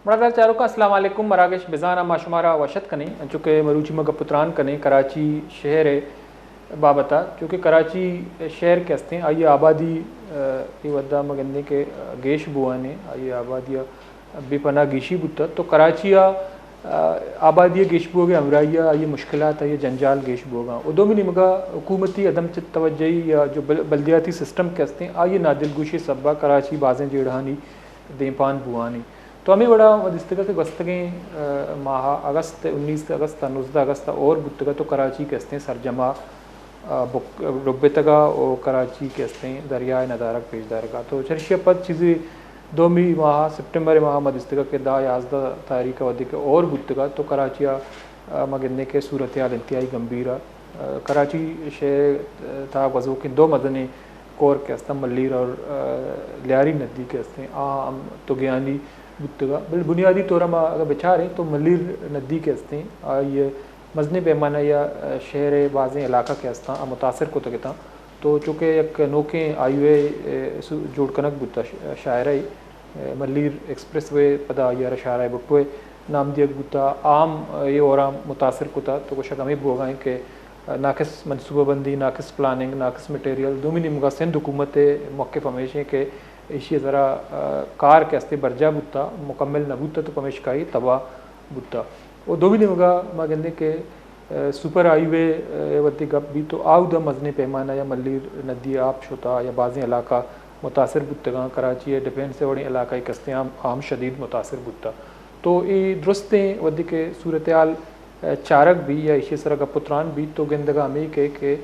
مرادال چاروں کا السلام علیکم مراگش بزانہ ماشمارا وشت کنیں چونکہ مروچی مگا پتران کنیں کراچی شہر بابتا چونکہ کراچی شہر کے ہستے ہیں آئیے آبادی یہ ودا مگندے کے گیش بوانے آئیے آبادی بے پناہ گیشی بتا تو کراچی آبادی گیش بوگے امرائیہ آئیے مشکلات آئیے جنجال گیش بوگا ادو میں نمگا حکومتی عدم توجہی یا جو بلدیاتی سسٹم کے ہستے ہیں آئیے نادل گوشی سبا کراچی بازیں جیڑھانی دیپان بوانی تو ہمیں بڑا دستگا کے گستگیں ماہ اگست 19 اگست 19 اگست اور بتگا تو کراچی کے ہستے ہیں سرجمہ ربتگا اور کراچی کے ہستے ہیں دریائے ندارک پیش دارگاہ تو چرشی پد چیزیں دومی ماہ سپٹمبر ماہ مدستگا کے 10-11 تاریخ ودی کے اور بتگا تو کراچی مگندے کے صورتحال انتہائی گمبھیرہ کراچی شہر تھا وضو کے 2 مدنی کور کے ہستے ملیر اور لیاری ندی کے ہستے ہیں تو گیانی بتگا بنیادی طور میں اگر بچاریں تو ملیر ندی کے ہستے ہیں یہ مزنی پیمانہ یا شہر بازیں علاقہ کے ہستا متاثر کو تکتا تو چونکہ ایک نوکیں آئی ہوئے جوڑ کنک بتا شاعرہ ملیر ایکسپریس وے پدا یا شاعرہ بٹوئے نام دیگ بتا عام یہ اور متاثر کتا تو کچھ ہمیں بوگائیں کہ ناقص منصوبہ بندی ناقص پلاننگ ناقص مٹیریل دومی نمگا سندھ حکومت موقف ہمیشہ کہ اسی ذرا کار کے ہستے برجا بتا مکمل نہ بتا تو پمیشکائی تباہ بتا وہ دو بھی نمگا مگندے کے سپر ہائی وے ودی گپ بھی تو آؤ دا مزنی پیمانہ یا ملیر ندی آپ شتا یا بعضیں علاقہ متاثر بتگاں کراچی ڈیفینس سے بڑی علاقہ کستے عام شدید متاثر بتا تو یہ درستیں ودی کے صورتحال چارک بھی یا اسی طرح کا پتران بھی تو گندگا ہمیں کہ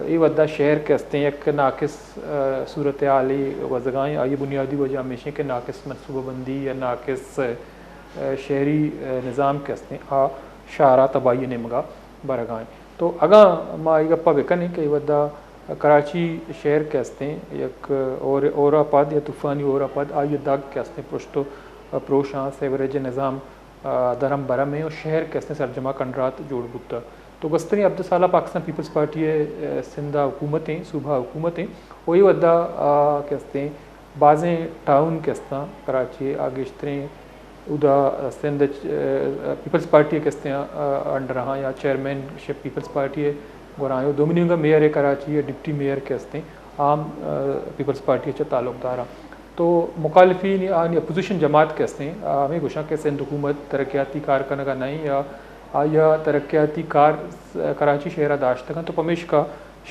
یہ ودا شہر کے ہستے ہیں ایک ناقص صورتحالی وزگائیں آئی بنیادی وجہ ہمیشہ کہ ناقص منصوبہ بندی یا ناقص شہری نظام کے ہستے ہیں شعرہ تباہی نمگا برگائیں تو اگاں ما یہ گپا بکن ہے کہ یہ ودا کراچی شہر کے ہستے ہیں ایک اورا پد یا طوفانی اورا پد آئی داغ کے ہستے ہیں پرشتو پروشاں سیوریج نظام درم برم ہے اور شہر کے ہستے سرجمہ کنڈرات جوڑ بتا تو گستری عبدالسالہ پاکستان پیپلز پارٹی سندھا حکومتیں صوبہ حکومتیں وہی ودا کے ہستے ہیں بعضیں ٹاؤن کے ہستا کراچی آگیشتریں ادا سندھ پیپلز پارٹی کے ہستے انڈر ہاں یا چیئرمین شپ پیپلز پارٹی گورائیں دومنی کا میئر کراچی یا ڈپٹی میئر کے ہستے عام پیپلز پارٹی اچھا تعلق دارہ تو مخالفین یعنی اپوزیشن جماعت کے ہستے ہیں ہمیں گوشاں کہ سندھ حکومت ترقیاتی کار کنگا نہیں یا ترقیاتی کار کراچی شہرہ داشتگاں تو پمیش کا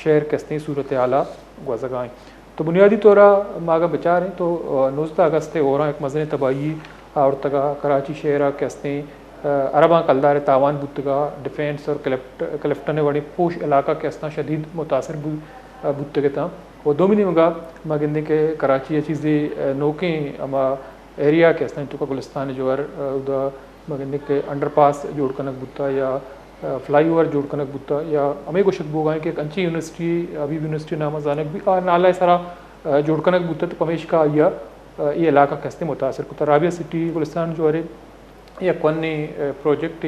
شہر کے ہستے صورتحالہ گوزگائیں تو بنیادی طورہ ماگا بچار ہیں تو 19 اگست اور ایک مزن تباہی اور تگا کراچی شہرہ کے ہستے عرباں کلدار تاوان بتگا ڈیفینس اور کلفٹن وڑی پوش علاقہ کے ہستا شدید متاثر بتگتا وہ دومنی مگا مگندے کے کراچی چیزیں نوکیں اما ایریا کے ہستا تو گلستان جوہر ادا مگندے کے انڈر پاس جوڑ کنک بتا یا فلائی اوور جوڑ کنک بتا یا ہمیں کو شک بوگائیں کہ ایک انچی یونیورسٹی ابھی یونیورسٹی نامہ زانک بھی نالا سارا جوڑ کنک بتا تو پمیش کا یا یہ علاقہ کستے متاثر کتا رابعہ سٹی گلستان جو ہے یہ کونی پروجیکٹ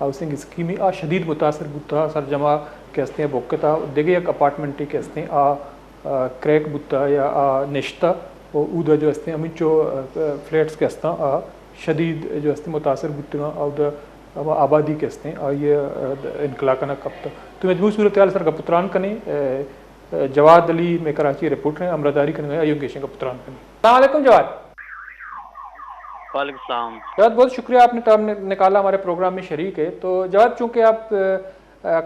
ہاؤسنگ اسکیم شدید متاثر بتا سرجمہ کے ہستے بوکتا دیگے ایک اپارٹمنٹ کے ہستے کریک بتا یا نشتہ اور اودا جو ہستے امچو فلیٹس کے ہستا شدید جو ہستے متاثر بتا اودا آبادی کے ہستے یہ انقلا کنا کپتا تو مجموعی صورتحال سر کا پتران کنے جواد علی میں کراچی رپورٹ ہیں امرداری کرنے ایوب گیشن کا پتران کرنے السلام علیکم جواد. وعلیکم السلام. جواد بہت شکریہ آپ نے ٹائم نکالا ہمارے پروگرام میں شریک ہے. تو جواد چونکہ آپ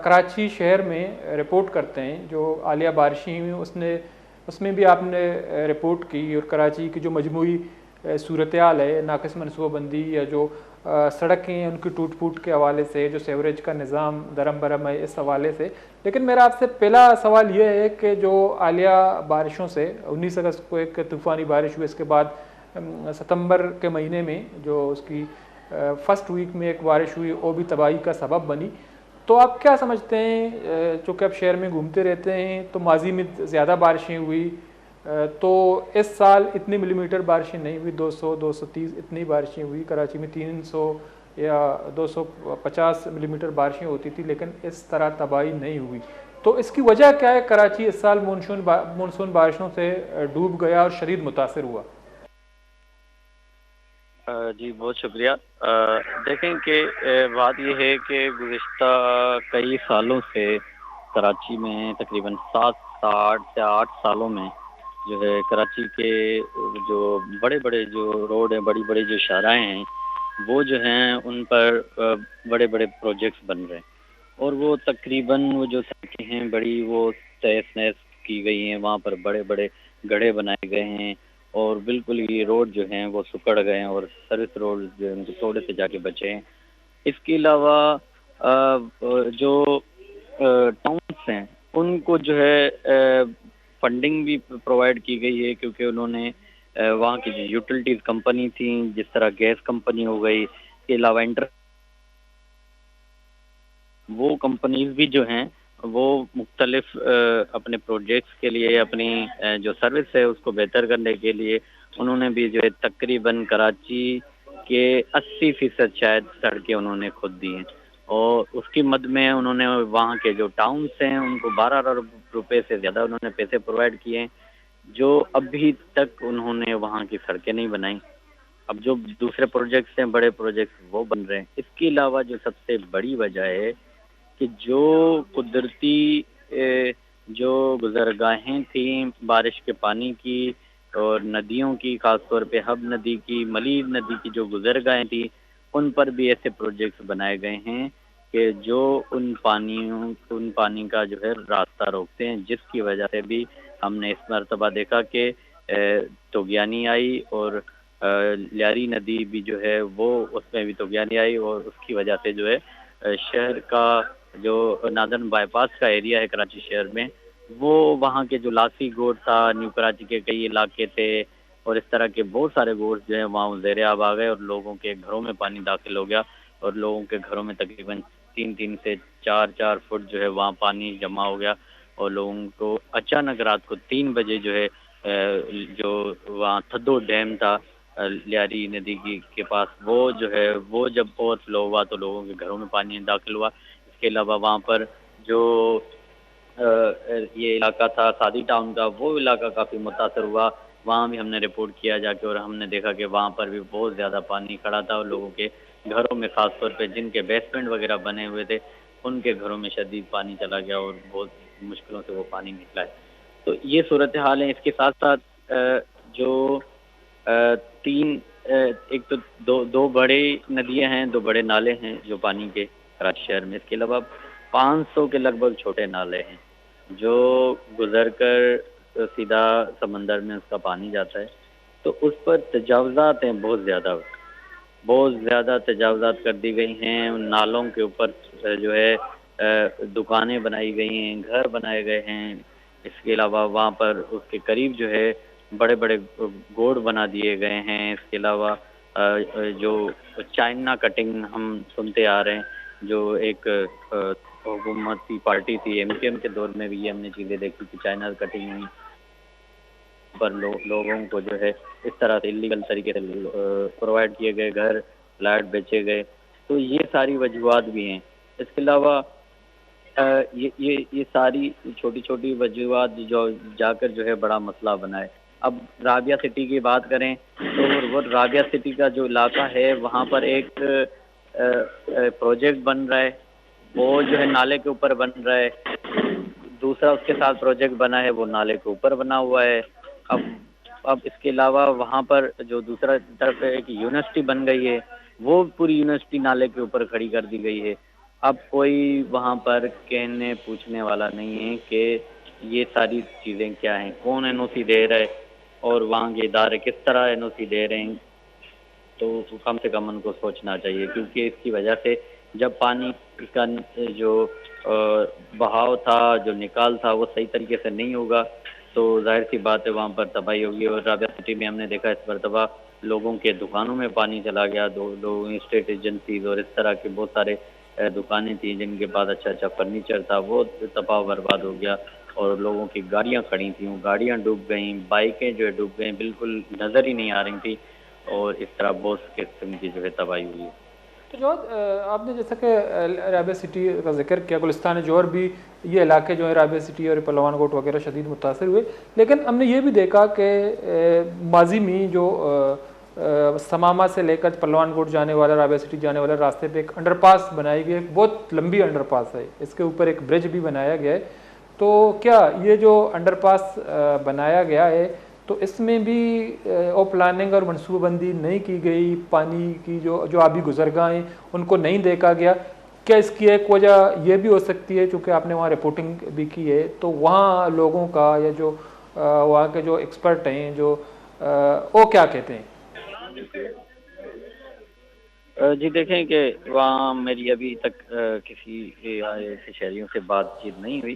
کراچی شہر میں رپورٹ کرتے ہیں جو حالیہ بارشیں ہوئی اس میں بھی آپ نے رپورٹ کی اور کراچی کی جو مجموعی صورتحال ہے ناقص منصوبہ بندی یا جو سڑکیں ہیں ان کی ٹوٹ پھوٹ کے حوالے سے جو سیوریج کا نظام درم برم ہے اس حوالے سے لیکن میرا آپ سے پہلا سوال یہ ہے کہ جو حالیہ بارشوں سے 19 اگست کو ایک طوفانی بارش ہوئی اس کے بعد ستمبر کے مہینے میں جو اس کی فرسٹ ویک میں ایک بارش ہوئی وہ بھی تباہی کا سبب بنی تو آپ کیا سمجھتے ہیں چونکہ آپ شہر میں گھومتے رہتے ہیں تو ماضی میں زیادہ بارشیں ہوئی تو اس سال اتنی ملی میٹر بارشیں نہیں ہوئی 200-230 اتنی بارشیں ہوئی کراچی میں 300 یا 250 ملی میٹر بارشیں ہوتی تھی لیکن اس طرح تباہی نہیں ہوئی تو اس کی وجہ کیا ہے کراچی اس سال مونسون بارشوں سے ڈوب گیا اور شدید متاثر ہوا؟ جی بہت شکریہ۔ دیکھیں کہ بات یہ ہے کہ گزشتہ کئی سالوں سے کراچی میں تقریباً 7 سے 8 سالوں میں جو ہے کراچی کے جو بڑے بڑے جو روڈ ہیں، بڑی بڑی جو شاہراہیں ہیں، وہ جو ہیں ان پر بڑے بڑے پروجیکٹس بن رہے ہیں، اور وہ تقریباً وہ جو سڑکیں ہیں بڑی وہ تہس نہس کی گئی ہیں، وہاں پر بڑے بڑے گڑھے بنائے گئے ہیں، اور بالکل یہ روڈ جو ہیں وہ سکڑ گئے ہیں، اور سروس روڈ جو ہیں ان کو تھوڑے سے جا کے بچے ہیں۔ اس کے علاوہ جو ٹاؤنس ہیں ان کو جو ہے فنڈنگ بھی پرووائڈ کی گئی ہے، کیونکہ انہوں نے وہاں کی جو یوٹیلیٹیز کمپنی تھیں، جس طرح گیس کمپنی ہو گئی، اس کے علاوہ وہ کمپنیز بھی جو ہیں وہ مختلف اپنے پروجیکٹس کے لیے اپنی جو سروس ہے اس کو بہتر کرنے کے لیے انہوں نے بھی جو ہے تقریباً کراچی کے 80% شاید سڑکیں انہوں نے خود دی ہیں، اور اس کی مد میں انہوں نے وہاں کے جو ٹاؤنس ہیں ان کو 12 ارب روپے سے زیادہ انہوں نے پیسے پرووائڈ کیے ہیں، جو ابھی تک انہوں نے وہاں کی سڑکیں نہیں بنائیں۔ اب جو دوسرے پروجیکٹس ہیں، بڑے پروجیکٹس وہ بن رہے ہیں۔ اس کے علاوہ جو سب سے بڑی وجہ ہے کہ جو قدرتی جو گزرگاہیں تھیں بارش کے پانی کی اور ندیوں کی، خاص طور پہ حب ندی کی، ملیر ندی کی جو گزرگاہیں تھیں، ان پر بھی ایسے پروجیکٹس بنائے گئے ہیں کہ جو ان پانی کا جو ہے راستہ روکتے ہیں، جس کی وجہ سے بھی ہم نے اس مرتبہ دیکھا کہ طغیانی آئی، اور لیاری ندی بھی جو ہے وہ اس میں بھی طغیانی آئی، اور اس کی وجہ سے جو ہے شہر کا جو نادرن بائی پاس کا ایریا ہے کراچی شہر میں، وہ وہاں کے جو لاسی گوڑ تھا، نیو کراچی کے کئی علاقے تھے، اور اس طرح کے بہت سارے گوڑ جو ہیں وہاں زیر آب آ گئے، اور لوگوں کے گھروں میں پانی داخل ہو گیا، اور لوگوں کے گھروں میں تقریباً 3 سے 4 فٹ جو ہے وہاں پانی جمع ہو گیا، اور لوگوں کو اچانک رات کو 3 بجے جو ہے جو وہاں تھدو ڈیم تھا لیاری ندی کے پاس، وہ جو ہے وہ جب اوور فلو ہوا تو لوگوں کے گھروں میں پانی داخل ہوا۔ اس کے علاوہ وہاں پر جو یہ علاقہ تھا سادی ٹاؤن کا، وہ علاقہ کافی متاثر ہوا، وہاں بھی ہم نے رپورٹ کیا جا کے، اور ہم نے دیکھا کہ وہاں پر بھی بہت زیادہ پانی کھڑا تھا، اور لوگوں کے گھروں میں خاص طور پہ جن کے بیسمنٹ وغیرہ بنے ہوئے تھے ان کے گھروں میں شدید پانی چلا گیا، اور بہت مشکلوں سے وہ پانی نکلا ہے۔ تو یہ صورتحال ہے۔ اس کے ساتھ ساتھ جو ایک تو دو بڑے ندیاں ہیں، 2 بڑے نالے ہیں جو پانی کے کراچی شہر میں، اس کے علاوہ 500 کے لگ بھگ چھوٹے نالے ہیں جو گزر کر سیدھا سمندر میں اس کا پانی جاتا ہے۔ تو اس پر تجاوزات ہیں، بہت زیادہ تجاوزات کر دی گئی ہیں، ان نالوں کے اوپر جو ہے دکانیں بنائی گئی ہیں، گھر بنائے گئے ہیں۔ اس کے علاوہ وہاں پر اس کے قریب جو ہے بڑے بڑے گوڑ بنا دیے گئے ہیں۔ اس کے علاوہ جو چائنا کٹنگ ہم سنتے آ رہے ہیں، جو ایک حکومتی پارٹی تھی ایم کیو ایم کے دور میں بھی یہ ہم نے چیزیں دیکھی کہ چائنا کٹنگ پر لوگوں کو جو ہے اس طرح سے اللیگل طریقے سے پرووائڈ کیے گئے گھر فلیٹ بیچے گئے۔ تو یہ ساری وجوہات بھی ہیں۔ اس کے علاوہ یہ ساری چھوٹی چھوٹی وجوہات جو جا کر جو ہے بڑا مسئلہ بنا ہے۔ اب رابعہ سٹی کی بات کریں تو وہ رابعہ سٹی کا جو علاقہ ہے وہاں پر ایک پروجیکٹ بن رہا ہے، وہ جو ہے نالے کے اوپر بن رہا ہے۔ دوسرا اس کے ساتھ پروجیکٹ بنا ہے وہ نالے کے اوپر بنا ہوا ہے۔ اب اس کے علاوہ وہاں پر جو دوسرا طرف ایک یونیورسٹی بن گئی ہے، وہ پوری یونیورسٹی نالے کے اوپر کھڑی کر دی گئی ہے۔ اب کوئی وہاں پر کہنے پوچھنے والا نہیں ہے کہ یہ ساری چیزیں کیا ہیں، کون این او سی دے رہا ہے، اور وہاں کے ادارے کس طرح این او سی دے رہے ہیں۔ تو کم سے کم ان کو سوچنا چاہیے، کیونکہ اس کی وجہ سے جب پانی کا جو بہاؤ تھا، جو نکال تھا، وہ صحیح طریقے سے نہیں ہوگا تو ظاہر سی بات ہے وہاں پر تباہی ہوگی۔ اور رابعہ سٹی میں ہم نے دیکھا اس مرتبہ لوگوں کے دکانوں میں پانی چلا گیا، لوگوں اسٹیٹ ایجنسیز اور اس طرح کے بہت سارے دکانیں تھیں جن کے پاس اچھا فرنیچر تھا، وہ تباہ و برباد ہو گیا، اور لوگوں کی گاڑیاں کھڑی تھیں، وہ گاڑیاں ڈوب گئیں، بائکیں جو ہے ڈوب گئیں، بالکل نظر ہی نہیں آ رہی تھیں، اور اس طرح بہت قسم کی جو ہے تباہی ہوئی ہے۔ تو جو آپ نے جیسا کہ رابعہ سٹی کا ذکر کیا، گلستان جوہر بھی یہ علاقے جو ہے رابعہ سٹی اور پہلوان کوٹ وغیرہ شدید متاثر ہوئے، لیکن ہم نے یہ بھی دیکھا کہ ماضی میں جو سماما سے لے کر پلوان کوٹ جانے والا، رابعہ سٹی جانے والا راستے پہ ایک انڈر پاس بنائی گئی، ایک بہت لمبی انڈر پاس ہے، اس کے اوپر ایک برج بھی بنایا گیا ہے. تو کیا یہ جو انڈر پاس بنایا گیا ہے تو اس میں بھی او پلاننگ اور منصوبہ بندی نہیں کی گئی؟ پانی کی جو آبی گزرگاہ ہیں ان کو نہیں دیکھا گیا؟ کیا اس کی ایک وجہ یہ بھی ہو سکتی ہے چونکہ آپ نے وہاں رپورٹنگ بھی کی ہے تو وہاں لوگوں کا یا جو وہاں کے جو ایکسپرٹ ہیں جو وہ کیا کہتے ہیں؟ جی دیکھیں کہ وہاں میری ابھی تک کسی ایسے شہریوں سے بات چیت نہیں ہوئی،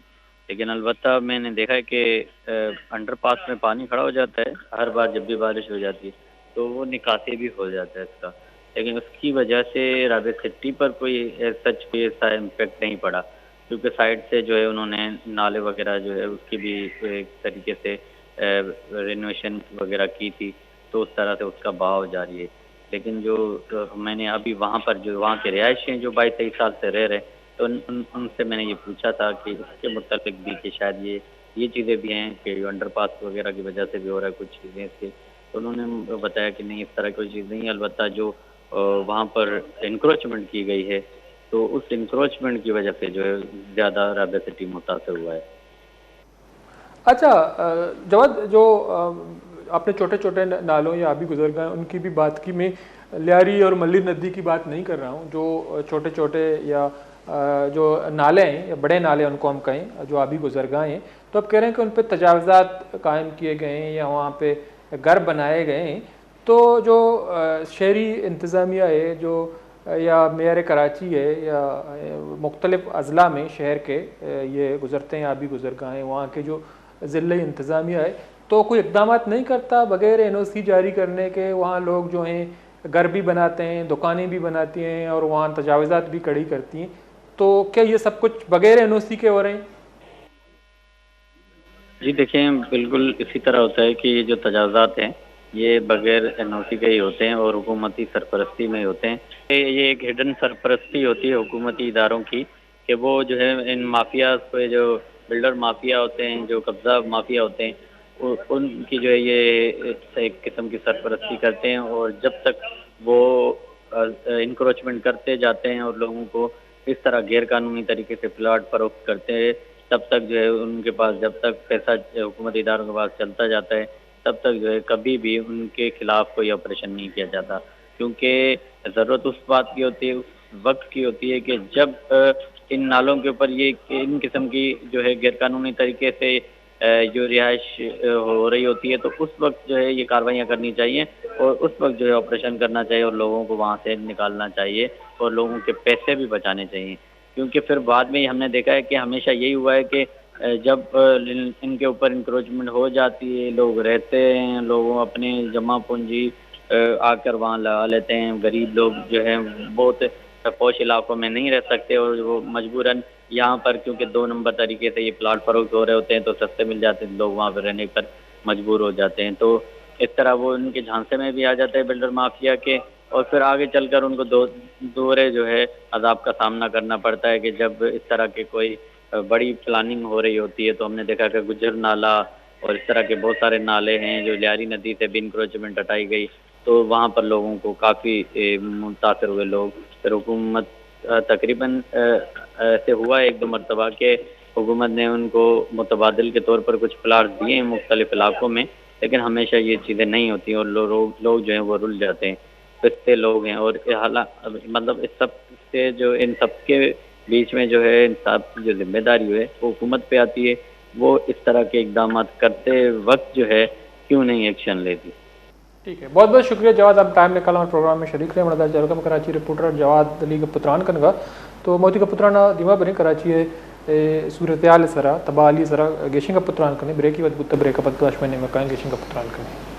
لیکن البتہ میں نے دیکھا ہے کہ انڈر پاس میں پانی کھڑا ہو جاتا ہے ہر بار جب بھی بارش ہو جاتی ہے تو وہ نکاسی بھی ہو جاتا ہے اس کا، لیکن اس کی وجہ سے رابعہ سٹی پر کوئی سچ کوئی ایسا امپیکٹ نہیں پڑا، کیونکہ سائڈ سے جو ہے انہوں نے نالے وغیرہ جو ہے اس کی بھی ایک طریقے سے رینویشن وغیرہ کی تھی، تو اس طرح سے اس کا بہاؤ جاری ہے. لیکن جو میں نے ابھی وہاں پر جو وہاں کے رہائشی ہیں جو 22-23 سال سے رہ رہے ہیں تو ان سے میں نے یہ پوچھا تھا کہ اس کے متعلق بھی کہ شاید یہ چیزیں بھی ہیں کہ انڈر پاس وغیرہ کی وجہ سے بھی ہو رہا ہے کچھ چیزیں اس کے، تو انہوں نے بتایا کہ نہیں اس طرح کوئی چیز نہیں ہے، البتہ جو وہاں پر انکروچمنٹ کی گئی ہے تو اس انکروچمنٹ کی وجہ سے جو ہے زیادہ رابعہ سٹی متاثر ہوا ہے. اچھا جواد، جو آپ نے چھوٹے چھوٹے نالوں یا آبی گزرگاہ ان کی بھی بات کی، میں لیاری اور ملی ندی کی بات نہیں کر رہا ہوں، جو چھوٹے چھوٹے یا جو نالے ہیں یا بڑے نالے ان کو ہم کہیں جو آبی گزرگاہ ہیں، تو آپ کہہ رہے ہیں کہ ان پہ تجاوزات قائم کیے گئے ہیں یا وہاں پہ گھر بنائے گئے ہیں، تو جو شہری انتظامیہ ہے جو یا میئر کراچی ہے یا مختلف اضلاع میں شہر کے یہ گزرتے ہیں آبی گزرگاہ ہیں، وہاں کے جو ضلعی انتظامیہ ہے تو کوئی اقدامات نہیں کرتا بغیر NOC جاری کرنے کے؟ وہاں لوگ جو ہیں گھر بھی بناتے ہیں، دکانیں بھی بناتی ہیں اور وہاں تجاوزات بھی کڑی کرتی ہیں، تو کیا یہ سب کچھ بغیر NOC کے ہو رہے ہیں؟ جی دیکھیں بالکل اسی طرح ہوتا ہے کہ یہ جو تجاوزات ہیں یہ بغیر NOC کے ہی ہوتے ہیں اور حکومتی سرپرستی میں ہوتے ہیں. یہ ایک ہڈن سرپرستی ہوتی ہے حکومتی اداروں کی کہ وہ جو ہے ان مافیا پہ جو بلڈر مافیا ہوتے ہیں، جو قبضہ مافیا ہوتے ہیں، ان کی جو ہے یہ ایک قسم کی سرپرستی کرتے ہیں، اور جب تک وہ انکروچمنٹ کرتے جاتے ہیں اور لوگوں کو اس طرح غیر قانونی طریقے سے پلاٹ فروخت کرتے ہیں تب تک جو ہے ان کے پاس جب تک پیسہ حکومتی اداروں کے پاس چلتا جاتا ہے تب تک جو ہے کبھی بھی ان کے خلاف کوئی آپریشن نہیں کیا جاتا، کیونکہ ضرورت اس بات کی ہوتی ہے، اس وقت کی ہوتی ہے کہ جب ان نالوں کے اوپر یہ ان قسم کی جو ہے غیر قانونی طریقے سے جو رہائش ہو رہی ہوتی ہے تو اس وقت جو ہے یہ کارروائیاں کرنی چاہیے اور اس وقت جو ہے آپریشن کرنا چاہیے اور لوگوں کو وہاں سے نکالنا چاہیے اور لوگوں کے پیسے بھی بچانے چاہیے، کیونکہ پھر بعد میں ہم نے دیکھا ہے کہ ہمیشہ یہی ہوا ہے کہ جب ان کے اوپر انکروچمنٹ ہو جاتی ہے، لوگ رہتے ہیں، لوگوں اپنے جمع پونجی آ کر وہاں لگا لیتے ہیں، غریب لوگ جو ہیں بہت پوش علاقوں میں نہیں رہ سکتے اور وہ مجبوراً یہاں پر کیونکہ 2 نمبر طریقے سے یہ پلاٹ فروخت ہو رہے ہوتے ہیں تو سستے مل جاتے ہیں، لوگ وہاں پہ رہنے پر مجبور ہو جاتے ہیں، تو اس طرح وہ ان کے جھانسے میں بھی آ جاتے ہیں بلڈر مافیا کے، اور پھر آگے چل کر ان کو دورے جو ہے عذاب کا سامنا کرنا پڑتا ہے کہ جب اس طرح کے کوئی بڑی پلاننگ ہو رہی ہوتی ہے. تو ہم نے دیکھا کہ گجر نالہ اور اس طرح کے بہت سارے نالے ہیں جو لیاری ندی سے بھی انکروچمنٹ ہٹائی گئی تو وہاں پر لوگوں کو کافی متاثر ہوئے لوگ. پھر حکومت تقریباً ایسے ہوا 1-2 مرتبہ کہ حکومت نے ان کو متبادل کے طور پر کچھ پلاٹ دیے ہیں مختلف علاقوں میں، لیکن ہمیشہ یہ چیزیں نہیں ہوتی اور لوگ جو ہیں وہ رل جاتے ہیں، پستے لوگ ہیں، اور مطلب اس سب سے جو ان سب کے بیچ میں جو ہے انصاف کی جو ذمہ داری ہے وہ حکومت پہ آتی ہے، وہ اس طرح کے اقدامات کرتے وقت جو ہے کیوں نہیں ایکشن لیتی. ٹھیک ہے، بہت بہت شکریہ جواد، آپ ٹائم نکالا اور پروگرام میں شریک رہے. مردہ جلگم کراچی رپورٹر جواد علی گپتران کنگا تو موتی گپتران دیما بنے کراچی ہے صورتحال سرا تباہلی سرا گیشنگ گپتران کنے بریکی ود بریک اپ اشمنے مکان گیشنگ گپتران کنے.